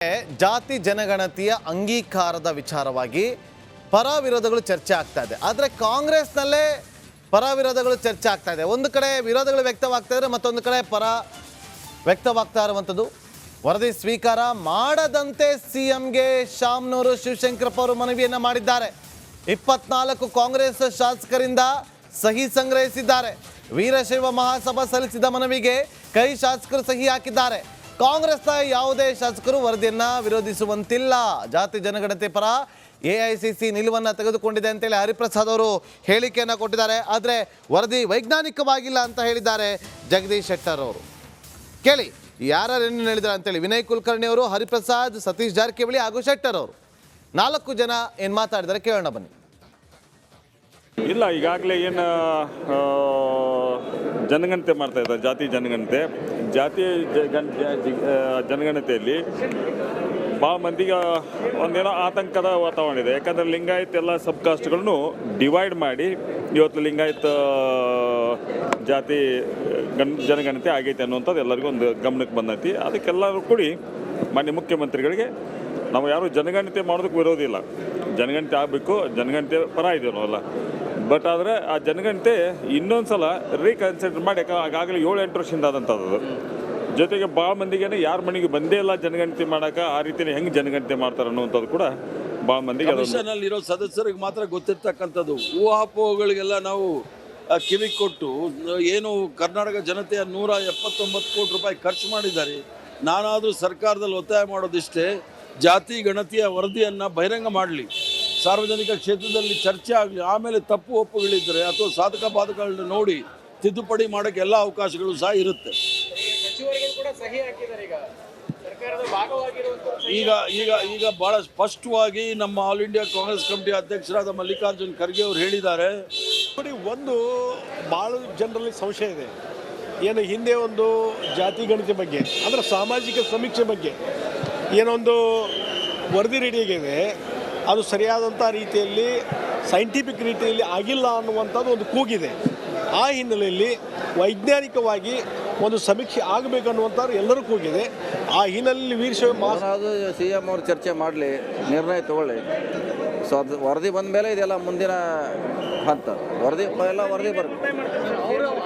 ಜಾತಿ ಜನಗಣತಿಯ ಅಂಗೀಕಾರದ ವಿಚಾರವಾಗಿ ಪರ ವಿರೋಧಗಳು ಚರ್ಚೆ ಆಗ್ತಾ ಇದೆ. ಆದರೆ ಕಾಂಗ್ರೆಸ್ನಲ್ಲೇ ಪರ ವಿರೋಧಗಳು ಚರ್ಚೆ ಆಗ್ತಾ ಇದೆ. ಒಂದು ಕಡೆ ವಿರೋಧಗಳು ವ್ಯಕ್ತವಾಗ್ತಾ ಇದ್ರೆ ಮತ್ತೊಂದು ಕಡೆ ಪರ ವ್ಯಕ್ತವಾಗ್ತಾ ಇರುವಂಥದ್ದು. ವರದಿ ಸ್ವೀಕಾರ ಮಾಡದಂತೆ ಸಿಎಂಗೆ ಶಾಮನೂರು ಶಿವಶಂಕರಪ್ಪ ಅವರು ಮನವಿಯನ್ನು ಮಾಡಿದ್ದಾರೆ. 24 ಕಾಂಗ್ರೆಸ್ ಶಾಸಕರಿಂದ ಸಹಿ ಸಂಗ್ರಹಿಸಿದ್ದಾರೆ. ವೀರಶೈವ ಮಹಾಸಭಾ ಸಲ್ಲಿಸಿದ ಮನವಿಗೆ ಕೈ ಶಾಸಕರು ಸಹಿ ಹಾಕಿದ್ದಾರೆ. ಕಾಂಗ್ರೆಸ್ನ ಯಾವುದೇ ಶಾಸಕರು ವರದಿಯನ್ನು ವಿರೋಧಿಸುವಂತಿಲ್ಲ. ಜಾತಿ ಜನಗಣತಿ ಪರ ಎಐಸಿಸಿ ನಿಲುವನ್ನು ತೆಗೆದುಕೊಂಡಿದೆ ಅಂತೇಳಿ ಹರಿಪ್ರಸಾದ್ ಅವರು ಹೇಳಿಕೆಯನ್ನು ಕೊಟ್ಟಿದ್ದಾರೆ. ಆದರೆ ವರದಿ ವೈಜ್ಞಾನಿಕವಾಗಿಲ್ಲ ಅಂತ ಹೇಳಿದ್ದಾರೆ ಜಗದೀಶ್ ಶೆಟ್ಟರ್ ಅವರು. ಕೇಳಿ ಯಾರೇನು ಹೇಳಿದ್ದಾರೆ ಅಂತೇಳಿ. ವಿನಯ್ ಕುಲಕರ್ಣಿ ಅವರು, ಹರಿಪ್ರಸಾದ್, ಸತೀಶ್ ಜಾರಕಿಹೊಳಿ ಹಾಗೂ ಶೆಟ್ಟರ್ ಅವರು 4 ಜನ ಏನು ಮಾತಾಡಿದ್ದಾರೆ ಕೇಳೋಣ ಬನ್ನಿ. ಇಲ್ಲ, ಈಗಾಗಲೇ ಏನು ಜನಗಣತಿ ಮಾಡ್ತಾ ಇದ್ದಾರೆ, ಜಾತಿ ಜನಗಣತಿಯಲ್ಲಿ ಭಾಳ ಮಂದಿಗೆ ಒಂದೇನೋ ಆತಂಕದ ವಾತಾವರಣ ಇದೆ. ಯಾಕಂದರೆ ಲಿಂಗಾಯತ್ ಎಲ್ಲ ಸಬ್ ಕಾಸ್ಟ್ಗಳನ್ನು ಡಿವೈಡ್ ಮಾಡಿ ಇವತ್ತು ಲಿಂಗಾಯತ್ ಜಾತಿ ಜನಗಣತಿ ಆಗೈತೆ ಅನ್ನುವಂಥದ್ದು ಎಲ್ಲರಿಗೂ ಒಂದು ಗಮನಕ್ಕೆ ಬಂದೈತಿ. ಅದಕ್ಕೆಲ್ಲರೂ ಕೂಡಿ ಮಾನ್ಯ ಮುಖ್ಯಮಂತ್ರಿಗಳಿಗೆ ನಾವು ಯಾರು ಜನಗಣತಿ ಮಾಡೋದಕ್ಕೆ ವಿರೋಧ ಇಲ್ಲ, ಜನಗಣತಿ ಆಗಬೇಕು, ಜನಗಣತಿ ಪರ ಇದೆಯೋ ಅಲ್ಲ. ಬಟ್ ಆದರೆ ಆ ಜನಗಣತಿ ಇನ್ನೊಂದು ಸಲ ರೀಕನ್ಸಿಡರ್ ಮಾಡಿ, ಆಗಾಗಲೇ 7-8 ವರ್ಷದಿಂದ ಆದಂಥದ್ದು. ಜೊತೆಗೆ ಭಾಳ ಮಂದಿಗೆ ಯಾರ ಮನೆಗೆ ಬಂದೇ ಇಲ್ಲ ಜನಗಣತಿ ಮಾಡೋಕೆ, ಆ ರೀತಿಯೇ ಹೆಂಗೆ ಜನಗಣತಿ ಮಾಡ್ತಾರೆ ಅನ್ನುವಂಥದ್ದು ಕೂಡ ಭಾಳ ಮಂದಿಗೆ ಕಮಿಷನಲ್ಲಿರೋ ಸದಸ್ಯರಿಗೆ ಮಾತ್ರ ಗೊತ್ತಿರ್ತಕ್ಕಂಥದ್ದು. ಊಹಾಪೋಹಗಳಿಗೆಲ್ಲ ನಾವು ಕಿವಿ ಕೊಟ್ಟು ಏನು ಕರ್ನಾಟಕ ಜನತೆಯ 179 ಕೋಟಿ ರೂಪಾಯಿ ಖರ್ಚು ಮಾಡಿದ್ದಾರೆ. ನಾನಾದರೂ ಸರ್ಕಾರದಲ್ಲಿ ಒತ್ತಾಯ ಮಾಡೋದಿಷ್ಟೇ, ಜಾತಿ ಗಣತಿಯ ವರದಿಯನ್ನು ಬಹಿರಂಗ ಮಾಡಲಿ, ಸಾರ್ವಜನಿಕ ಕ್ಷೇತ್ರದಲ್ಲಿ ಚರ್ಚೆ ಆಗಲಿ, ಆಮೇಲೆ ತಪ್ಪು ಒಪ್ಪುಗಳಿದ್ದರೆ ಅಥವಾ ಸಾಧಕ ಬಾಧಕಗಳನ್ನ ನೋಡಿ ತಿದ್ದುಪಡಿ ಮಾಡೋಕ್ಕೆ ಎಲ್ಲ ಅವಕಾಶಗಳು ಸಹ ಇರುತ್ತೆ. ಈಗ ಭಾಳ ಸ್ಪಷ್ಟವಾಗಿ ನಮ್ಮ ಆಲ್ ಇಂಡಿಯಾ ಕಾಂಗ್ರೆಸ್ ಕಮಿಟಿ ಅಧ್ಯಕ್ಷರಾದ ಮಲ್ಲಿಕಾರ್ಜುನ್ ಖರ್ಗೆ ಅವರು ಹೇಳಿದ್ದಾರೆ. ನೋಡಿ, ಒಂದು ಭಾಳ ಜನರಲ್ಲಿ ಸಂಶಯ ಇದೆ. ಏನು ಹಿಂದೆ ಒಂದು ಜಾತಿ ಗಣತಿ ಬಗ್ಗೆ ಅಂದರೆ ಸಾಮಾಜಿಕ ಸಮೀಕ್ಷೆ ಬಗ್ಗೆ ಏನೊಂದು ವರದಿ ರೆಡಿಯಾಗಿದೆ, ಅದು ಸರಿಯಾದಂಥ ರೀತಿಯಲ್ಲಿ ಸೈಂಟಿಫಿಕ್ ರೀತಿಯಲ್ಲಿ ಆಗಿಲ್ಲ ಅನ್ನುವಂಥದ್ದು ಒಂದು ಕೂಗಿದೆ. ಆ ಹಿನ್ನೆಲೆಯಲ್ಲಿ ವೈಜ್ಞಾನಿಕವಾಗಿ ಒಂದು ಸಮೀಕ್ಷೆ ಆಗಬೇಕನ್ನುವಂಥದ್ದು ಎಲ್ಲರೂ ಕೂಗಿದೆ. ಆ ಹಿನ್ನೆಲೆಯಲ್ಲಿ ವೀರಶೈವ ಅದು CM ಅವರು ಚರ್ಚೆ ಮಾಡಲಿ, ನಿರ್ಣಯ ತಗೊಳ್ಳಿ. ಸೊ ಅದು ವರದಿ ಬಂದ ಮೇಲೆ ಇದೆಲ್ಲ ಮುಂದಿನ ಹಂತ. ವರದಿ ಬರುತ್ತೆ.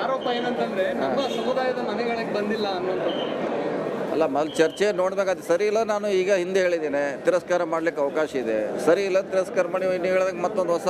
ಆರೋಪ ಏನಂತಂದ್ರೆ ಸಮುದಾಯದ ಮನೆಗಳಿಗೆ ಬಂದಿಲ್ಲ ಅನ್ನುವಂಥದ್ದು. ಅಲ್ಲ, ಮೊದಲು ಚರ್ಚೆ ನೋಡ್ಬೇಕಾದ್ರೆ ಸರಿ ಇಲ್ಲ. ನಾನು ಈಗ ಹಿಂದೆ ಹೇಳಿದ್ದೇನೆ, ತಿರಸ್ಕಾರ ಮಾಡಲಿಕ್ಕೆ ಅವಕಾಶ ಇದೆ. ಸರಿ ಇಲ್ಲ, ತಿರಸ್ಕಾರ ಮಾಡಿ ನೀವು ಹೇಳಿದಾಗ ಮತ್ತೊಂದು ಹೊಸ